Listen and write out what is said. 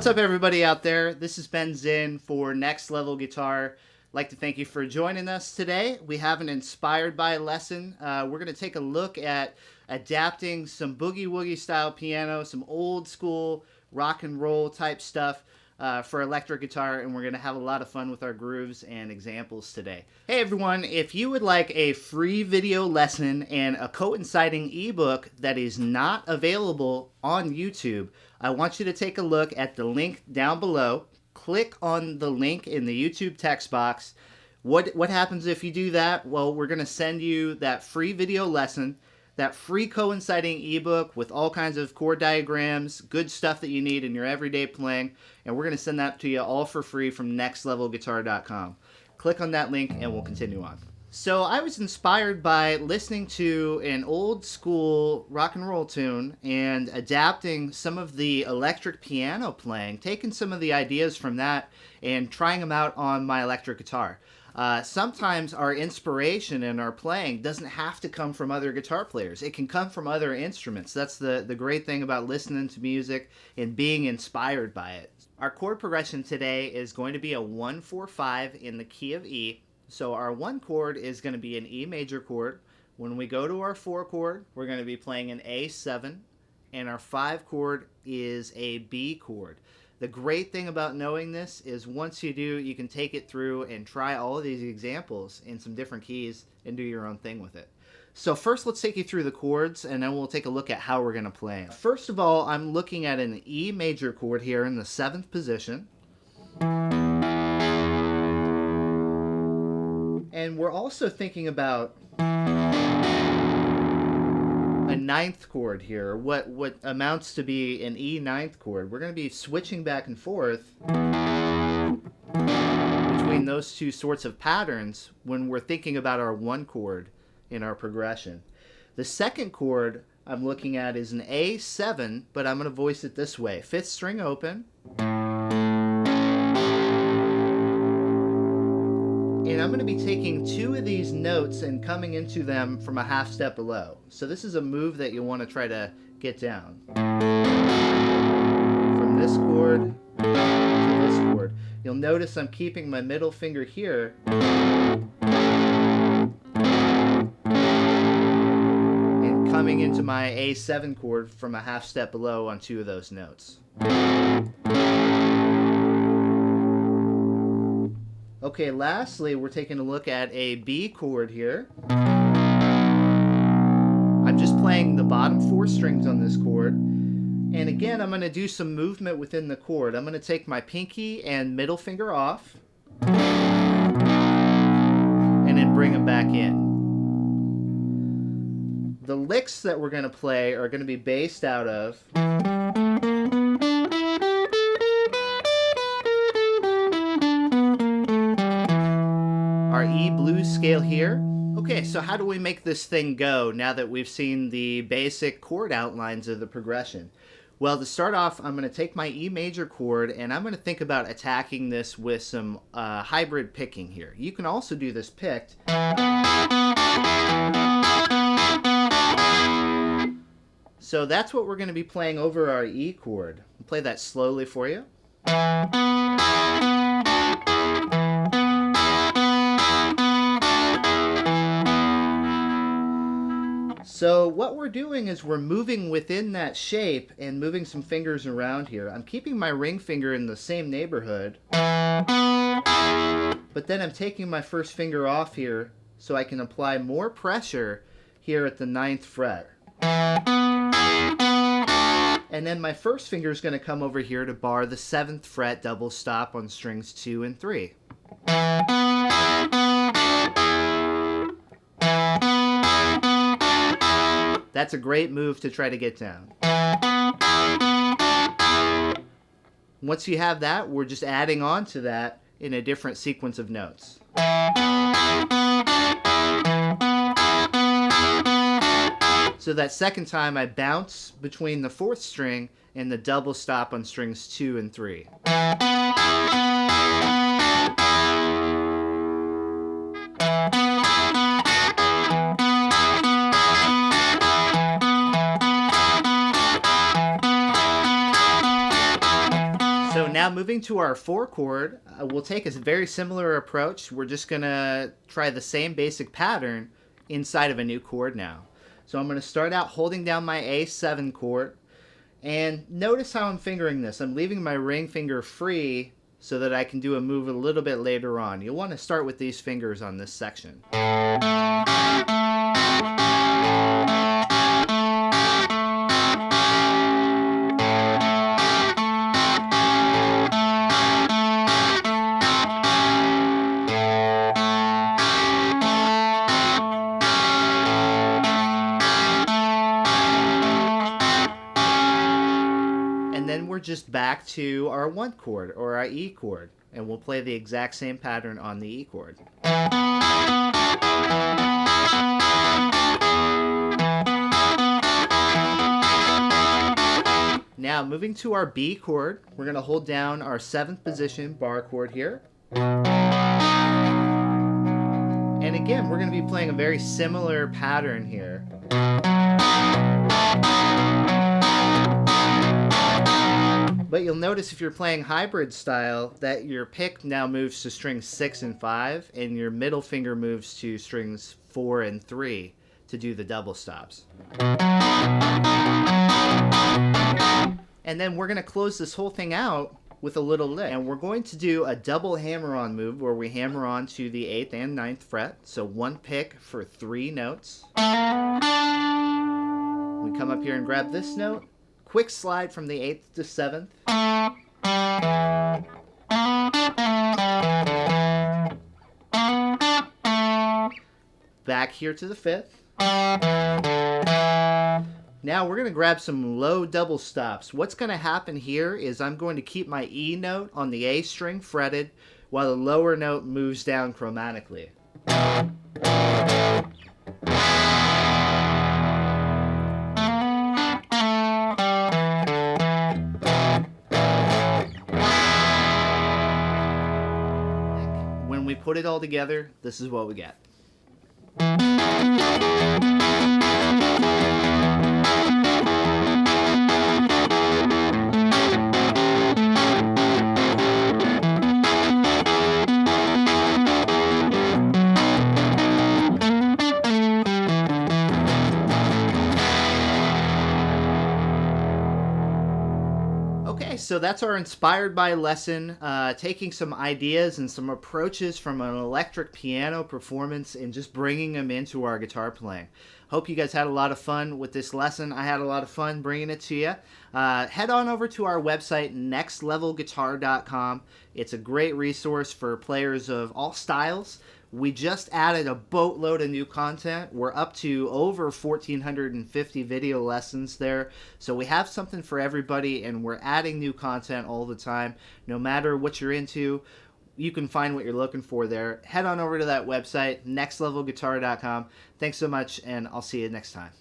What's up, everybody out there? This is Ben Zinn for Next Level Guitar. I'd like to thank you for joining us today. We have an Inspired By lesson. We're going to take a look at adapting some boogie-woogie style piano, some old school rock and roll type stuff for electric guitar, and we're going to have a lot of fun with our grooves and examples today. Hey everyone, if you would like a free video lesson and a coinciding ebook that is not available on YouTube, I want you to take a look at the link down below. Click on the link in the YouTube text box. What happens if you do that? Well, we're going to send you that free video lesson, that free coinciding ebook with all kinds of chord diagrams, good stuff that you need in your everyday playing, and we're going to send that to you all for free from nextlevelguitar.com. Click on that link and we'll continue on. So I was inspired by listening to an old school rock and roll tune and adapting some of the electric piano playing, taking some of the ideas from that and trying them out on my electric guitar. Sometimes our inspiration in our playing doesn't have to come from other guitar players. It can come from other instruments. That's the great thing about listening to music and being inspired by it. Our chord progression today is going to be a 1-4-5 in the key of E. So our 1 chord is going to be an E major chord. When we go to our 4 chord, we're going to be playing an A7, and our 5 chord is a B chord. The great thing about knowing this is once you do, you can take it through and try all of these examples in some different keys and do your own thing with it. So first, let's take you through the chords, and then we'll take a look at how we're going to play. First of all, I'm looking at an E major chord here in the 7th position. And we're also thinking about a 9th chord here, what amounts to be an E 9th chord. We're going to be switching back and forth between those two sorts of patterns when we're thinking about our 1 chord in our progression. The 2nd chord I'm looking at is an A7, but I'm going to voice it this way. 5th string open. And I'm going to be taking 2 of these notes and coming into them from a half step below. So this is a move that you'll want to try to get down. From this chord to this chord. You'll notice I'm keeping my middle finger here. And coming into my A7 chord from a half step below on 2 of those notes. Okay, lastly, we're taking a look at a B chord here. I'm just playing the bottom 4 strings on this chord. And again, I'm going to do some movement within the chord. I'm going to take my pinky and middle finger off and then bring them back in. The licks that we're going to play are going to be based out of our E blues scale here. Okay, so how do we make this thing go now that we've seen the basic chord outlines of the progression? Well, to start off, I'm going to take my E major chord and I'm going to think about attacking this with some hybrid picking here. You can also do this picked. So that's what we're going to be playing over our E chord. I'll play that slowly for you. So what we're doing is we're moving within that shape and moving some fingers around here. I'm keeping my ring finger in the same neighborhood, but then I'm taking my first finger off here so I can apply more pressure here at the 9th fret. And then my first finger is going to come over here to bar the 7th fret double stop on strings 2 and 3. That's a great move to try to get down. Once you have that, we're just adding on to that in a different sequence of notes. So that second time I bounce between the 4th string and the double stop on strings 2 and 3. So Now moving to our 4 chord, we'll take a very similar approach. We're just going to try the same basic pattern inside of a new chord now. So I'm going to start out holding down my A7 chord. And notice how I'm fingering this. I'm leaving my ring finger free so that I can do a move a little bit later on. You'll want to start with these fingers on this section. And then we're just back to our 1 chord or our E chord, and we'll play the exact same pattern on the E chord. Now moving to our B chord, we're going to hold down our 7th position bar chord here. And again, we're going to be playing a very similar pattern here. But you'll notice if you're playing hybrid style that your pick now moves to strings 6 and 5, and your middle finger moves to strings 4 and 3 to do the double stops. And then we're going to close this whole thing out with a little lick. And we're going to do a double hammer-on move where we hammer on to the 8th and 9th fret. So 1 pick for 3 notes. We come up here and grab this note. Quick slide from the 8th to 7th. Back here to the 5th. Now we're going to grab some low double stops. What's going to happen here is I'm going to keep my E note on the A string fretted while the lower note moves down chromatically. When we put it all together, this is what we get. Okay, so that's our inspired by lesson, taking some ideas and some approaches from an electric piano performance and just bringing them into our guitar playing. Hope you guys had a lot of fun with this lesson. I had a lot of fun bringing it to you. Head on over to our website, nextlevelguitar.com. It's a great resource for players of all styles. We just added a boatload of new content. We're up to over 1,450 video lessons there. So we have something for everybody, and we're adding new content all the time. No matter what you're into, you can find what you're looking for there. Head on over to that website, nextlevelguitar.com. Thanks so much, and I'll see you next time.